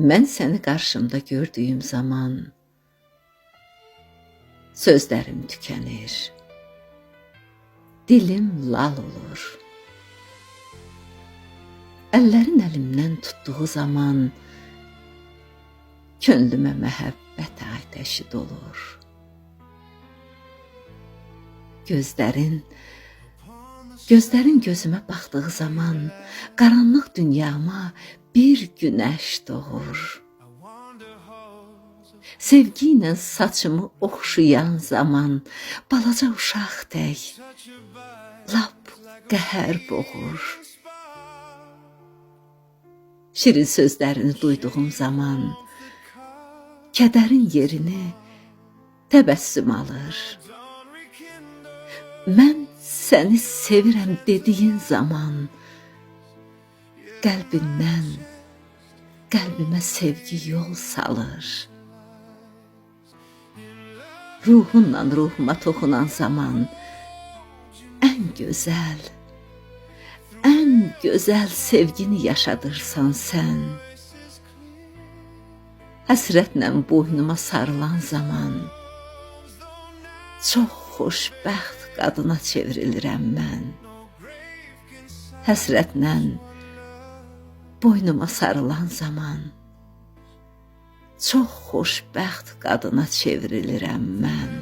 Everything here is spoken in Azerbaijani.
Mən səni qarşımda gördüyüm zaman sözlərim tükənir, dilim lal olur. Əllərin əlimdən tutduğu zaman könlümə məhəbbət atəşi dolur. Gözlərin gözümə baxdığı zaman qaranlıq dünyama bir günəş doğur. Sevgi ilə saçımı oxşayan zaman balaca uşaq tək lap qəhər boğur. Şirin sözlərini duyduğum zaman kədərin yerini təbəssüm alır. Mən səni sevirəm dediyin zaman qəlbindən qəlbimə sevgi yol salır. Ruhunla ruhuma toxunan zaman ən gözəl sevgini yaşadırsan sən. Həsrətlə boynuma sarılan zaman çox xoşbəxt qadına çevrilirəm mən. Həsrətlə boynuma sarılan zaman çox xoşbəxt qadına çevrilirəm mən.